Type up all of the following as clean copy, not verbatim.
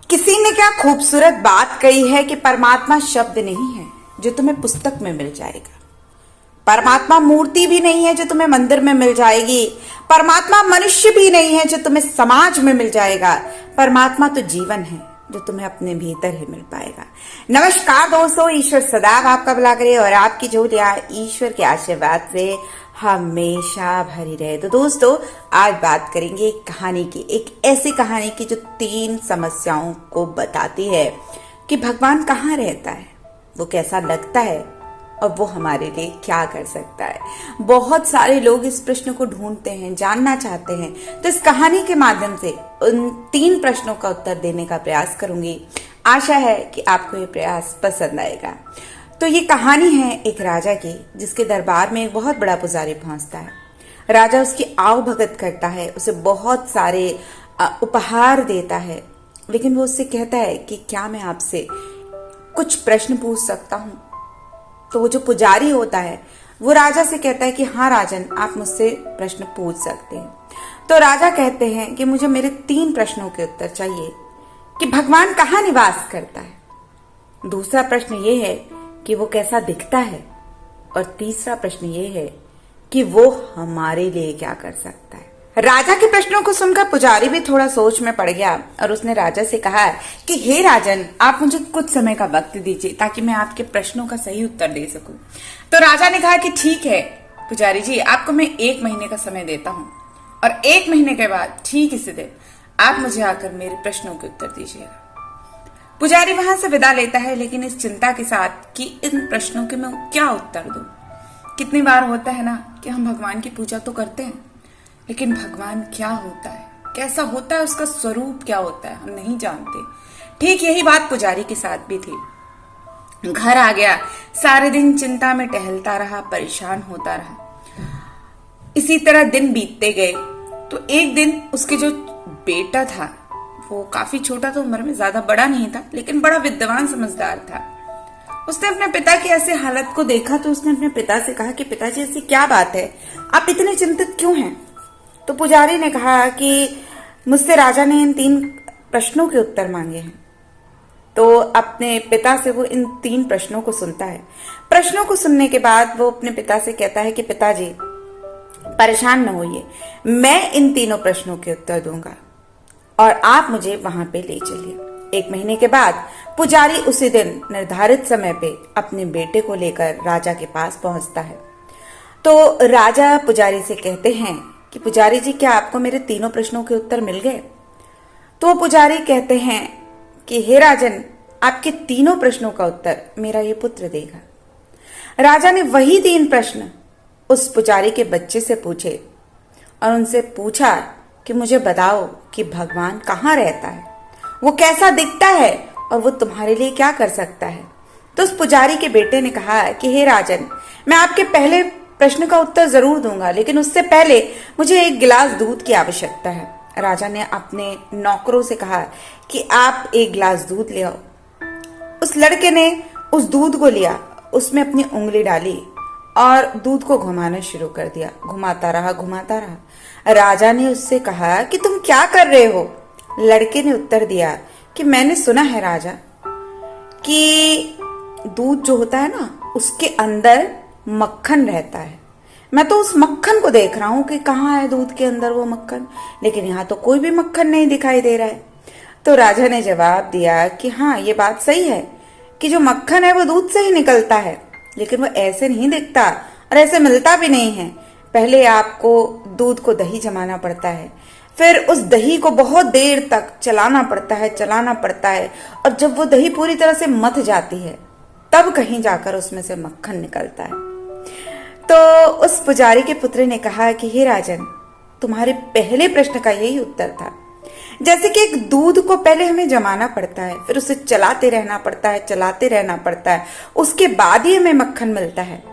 किसी ने क्या खूबसूरत बात कही है कि परमात्मा शब्द नहीं है जो तुम्हें पुस्तक में मिल जाएगा। परमात्मा मूर्ति भी नहीं है जो तुम्हें मंदिर में मिल जाएगी। परमात्मा मनुष्य भी नहीं है जो तुम्हें समाज में मिल जाएगा। परमात्मा तो जीवन है जो तुम्हें अपने भीतर ही मिल पाएगा। नमस्कार दोस्तों, ईश्वर सदैव आपका भला करे और आपकी झोलियां ईश्वर के आशीर्वाद से हमेशा भरी रहे। तो दोस्तों, आज बात करेंगे एक कहानी की, एक ऐसी कहानी की जो 3 समस्याओं को बताती है कि भगवान कहाँ रहता है, वो कैसा लगता है और वो हमारे लिए क्या कर सकता है। बहुत सारे लोग इस प्रश्न को ढूंढते हैं, जानना चाहते हैं। तो इस कहानी के माध्यम से उन 3 प्रश्नों का उत्तर देने का प्रयास करूंगी। आशा है कि आपको ये प्रयास पसंद आएगा। तो ये कहानी है एक राजा की, जिसके दरबार में एक बहुत बड़ा पुजारी पहुंचता है। राजा उसकी आव भगत करता है, उसे बहुत सारे उपहार देता है, लेकिन वो उससे कहता है कि क्या मैं आपसे कुछ प्रश्न पूछ सकता हूं। तो वो जो पुजारी होता है वो राजा से कहता है कि हाँ राजन, आप मुझसे प्रश्न पूछ सकते हैं। तो राजा कहते हैं कि मुझे मेरे 3 प्रश्नों के उत्तर चाहिए कि भगवान कहाँ निवास करता है, दूसरा प्रश्न ये है कि वो कैसा दिखता है, और तीसरा प्रश्न ये है कि वो हमारे लिए क्या कर सकता है। राजा के प्रश्नों को सुनकर पुजारी भी थोड़ा सोच में पड़ गया और उसने राजा से कहा कि हे राजन, आप मुझे कुछ समय का वक्त दीजिए ताकि मैं आपके प्रश्नों का सही उत्तर दे सकूं। तो राजा ने कहा कि ठीक है पुजारी जी, आपको मैं 1 महीने का समय देता हूं और 1 महीने के बाद ठीक इसी दिन आप मुझे आकर मेरे प्रश्नों के उत्तर दीजिएगा। पुजारी वहां से विदा लेता है, लेकिन इस चिंता के साथ कि इन प्रश्नों के मैं क्या उत्तर दूं। कितनी बार होता है ना कि हम भगवान की पूजा तो करते हैं, लेकिन भगवान क्या होता है, कैसा होता है, उसका स्वरूप क्या होता है, हम नहीं जानते। ठीक यही बात पुजारी के साथ भी थी। घर आ गया, सारे दिन चिंता में टहलता रहा, परेशान होता रहा। इसी तरह दिन बीतते गए। तो एक दिन उसके जो बेटा था वो काफी छोटा था उम्र में, ज्यादा बड़ा नहीं था, लेकिन बड़ा विद्वान समझदार था। उसने अपने पिता की ऐसी हालत को देखा तो उसने अपने पिता से कहा कि पिताजी, ऐसी क्या बात है, आप इतने चिंतित क्यों हैं। तो पुजारी ने कहा कि मुझसे राजा ने इन 3 प्रश्नों के उत्तर मांगे हैं। तो अपने पिता से वो इन 3 प्रश्नों को सुनता है। प्रश्नों को सुनने के बाद वो अपने पिता से कहता है कि पिताजी परेशान न होइए, मैं इन 3 प्रश्नों के उत्तर दूंगा और आप मुझे वहां पे ले चलिए। 1 महीने के बाद पुजारी उसी दिन निर्धारित समय पे अपने बेटे को लेकर राजा के पास पहुंचता है। तो राजा पुजारी से कहते हैं कि पुजारी जी, क्या आपको मेरे 3 प्रश्नों के उत्तर मिल गए। तो पुजारी कहते हैं कि हे राजन, आपके 3 प्रश्नों का उत्तर मेरा ये पुत्र देगा। राजा ने वही 3 प्रश्न उस पुजारी के बच्चे से पूछे और उनसे पूछा कि मुझे बताओ कि भगवान कहाँ रहता है, वो कैसा दिखता है और वो तुम्हारे लिए क्या कर सकता है। तो उस पुजारी के बेटे ने कहा कि हे राजन, मैं आपके पहले प्रश्न का उत्तर जरूर दूंगा, लेकिन उससे पहले मुझे 1 गिलास दूध की आवश्यकता है। राजा ने अपने नौकरों से कहा कि आप 1 गिलास दूध ले आओ। उस लड़के ने उस दूध को लिया, उसमें अपनी उंगली डाली और दूध को घुमाना शुरू कर दिया। घुमाता रहा, घुमाता रहा। राजा ने उससे कहा कि तुम क्या कर रहे हो। लड़के ने उत्तर दिया कि मैंने सुना है राजा कि दूध जो होता है ना, उसके अंदर मक्खन रहता है। मैं तो उस मक्खन को देख रहा हूं कि कहाँ है दूध के अंदर वो मक्खन, लेकिन यहाँ तो कोई भी मक्खन नहीं दिखाई दे रहा है। तो राजा ने जवाब दिया कि हाँ, ये बात सही है कि जो मक्खन है वो दूध से ही निकलता है, लेकिन वो ऐसे नहीं दिखता और ऐसे मिलता भी नहीं है। पहले आपको दूध को दही जमाना पड़ता है, फिर उस दही को बहुत देर तक चलाना पड़ता है, और जब वो दही पूरी तरह से मथ जाती है तब कहीं जाकर उसमें से मक्खन निकलता है। तो उस पुजारी के पुत्र ने कहा कि हे राजन, तुम्हारे पहले प्रश्न का यही उत्तर था। जैसे कि एक दूध को पहले हमें जमाना पड़ता है, फिर उसे चलाते रहना पड़ता है, उसके बाद ही हमें मक्खन मिलता है,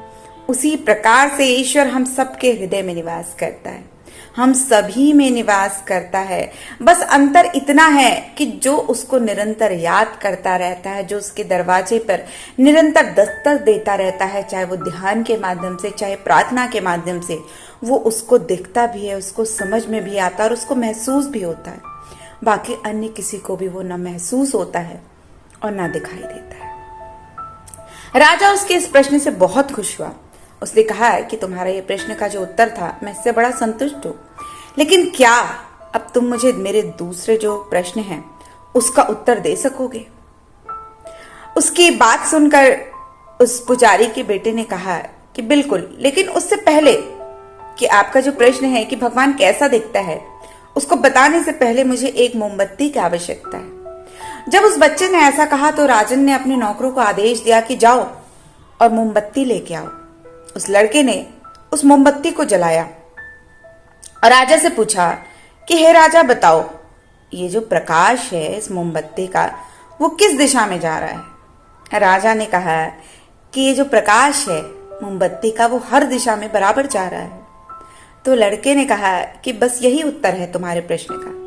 उसी प्रकार से ईश्वर हम सबके हृदय में निवास करता है, हम सभी में निवास करता है। बस अंतर इतना है कि जो उसको निरंतर याद करता रहता है, जो उसके दरवाजे पर निरंतर दस्तक देता रहता है, चाहे वो ध्यान के माध्यम से, चाहे प्रार्थना के माध्यम से, वो उसको दिखता भी है, उसको समझ में भी आता है और उसको महसूस भी होता है। बाकी अन्य किसी को भी वो न महसूस होता है और न दिखाई देता है। राजा उसके इस प्रश्न से बहुत खुश हुआ। उसने कहा कि तुम्हारा ये प्रश्न का जो उत्तर था, मैं इससे बड़ा संतुष्ट हूं, लेकिन क्या अब तुम मुझे मेरे दूसरे जो प्रश्न हैं उसका उत्तर दे सकोगे? उसकी बात सुनकर उस पुजारी के बेटे ने कहा कि बिल्कुल, लेकिन उससे पहले कि आपका जो प्रश्न है कि भगवान कैसा दिखता है, उसको बताने से पहले मुझे एक मोमबत्ती की आवश्यकता है। जब उस बच्चे ने ऐसा कहा तो राजन ने अपने नौकरों को आदेश दिया कि जाओ और मोमबत्ती लेके आओ। उस लड़के ने उस मोमबत्ती को जलाया और राजा से पूछा कि हे राजा, बताओ ये जो प्रकाश है इस मोमबत्ती का, वो किस दिशा में जा रहा है? राजा ने कहा कि ये जो प्रकाश है मोमबत्ती का, वो हर दिशा में बराबर जा रहा है। तो लड़के ने कहा कि बस यही उत्तर है तुम्हारे प्रश्न का।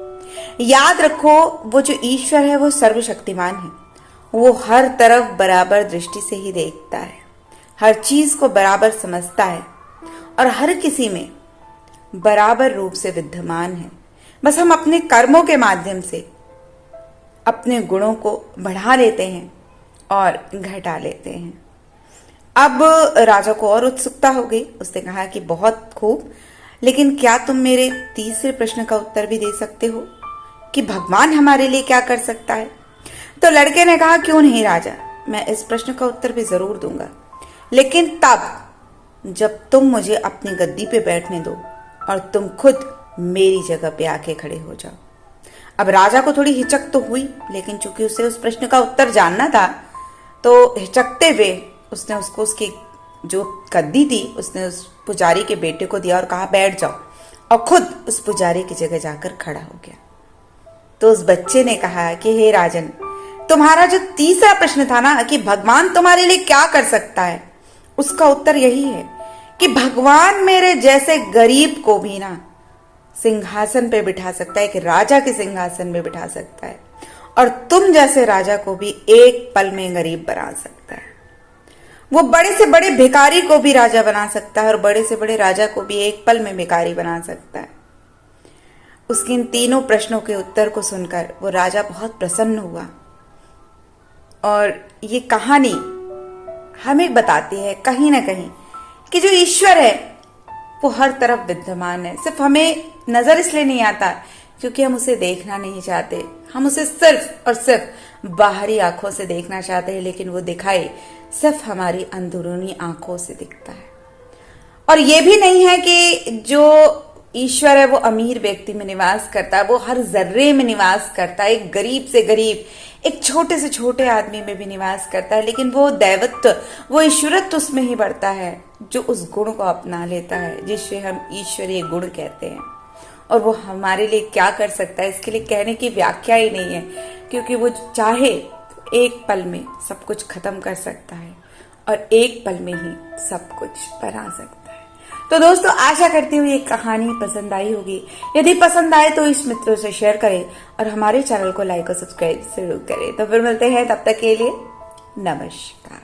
याद रखो, वो जो ईश्वर है वो सर्वशक्तिमान है। वो हर तरफ बराबर दृष्टि से ही देखता है, हर चीज को बराबर समझता है और हर किसी में बराबर रूप से विद्यमान है। बस हम अपने कर्मों के माध्यम से अपने गुणों को बढ़ा लेते हैं और घटा लेते हैं। अब राजा को और उत्सुकता हो गई। उसने कहा कि बहुत खूब, लेकिन क्या तुम मेरे तीसरे प्रश्न का उत्तर भी दे सकते हो कि भगवान हमारे लिए क्या कर सकता है? तो लड़के ने कहा, क्यों नहीं राजा, मैं इस प्रश्न का उत्तर भी जरूर दूंगा, लेकिन तब जब तुम मुझे अपनी गद्दी पे बैठने दो और तुम खुद मेरी जगह पे आके खड़े हो जाओ। अब राजा को थोड़ी हिचक तो हुई, लेकिन चूंकि उसे उस प्रश्न का उत्तर जानना था तो हिचकते हुए उसने उसको उसकी जो गद्दी थी उसने उस पुजारी के बेटे को दिया और कहा बैठ जाओ, और खुद उस पुजारी की जगह जाकर खड़ा हो गया। तो उस बच्चे ने कहा कि हे राजन, तुम्हारा जो तीसरा प्रश्न था ना कि भगवान तुम्हारे लिए क्या कर सकता है, उसका उत्तर यही है कि भगवान मेरे जैसे गरीब को भी ना सिंहासन पे बिठा सकता है, कि राजा के सिंहासन में बिठा सकता है, और तुम जैसे राजा को भी एक पल में गरीब बना सकता है। वो बड़े से बड़े भिखारी को भी राजा बना सकता है और बड़े से बड़े राजा को भी एक पल में भिखारी बना सकता है। उसके इन तीनों प्रश्नों के उत्तर को सुनकर वो राजा बहुत प्रसन्न हुआ। और ये कहानी हमें बताती है कहीं ना कहीं कि जो ईश्वर है वो हर तरफ विद्यमान है। सिर्फ हमें नजर इसलिए नहीं आता क्योंकि हम उसे देखना नहीं चाहते, हम उसे सिर्फ और सिर्फ बाहरी आंखों से देखना चाहते हैं, लेकिन वो दिखाई सिर्फ हमारी अंदरूनी आंखों से दिखता है। और ये भी नहीं है कि जो ईश्वर है वो अमीर व्यक्ति में निवास करता है, वो हर जर्रे में निवास करता है, एक गरीब से गरीब, एक छोटे से छोटे आदमी में भी निवास करता है, लेकिन वो दैवत्व, वो ईश्वरत्व उसमें ही बढ़ता है जो उस गुण को अपना लेता है, जिसे हम ईश्वरीय गुण कहते हैं। और वो हमारे लिए क्या कर सकता है, इसके लिए कहने की व्याख्या ही नहीं है, क्योंकि वो चाहे तो एक पल में सब कुछ खत्म कर सकता है और एक पल में ही सब कुछ बना सकता है। तो दोस्तों, आशा करती हूँ ये कहानी पसंद आई होगी। यदि पसंद आए तो इस मित्रों से शेयर करें और हमारे चैनल को लाइक और सब्सक्राइब जरूर करें। तो फिर मिलते हैं, तब तक के लिए नमस्कार।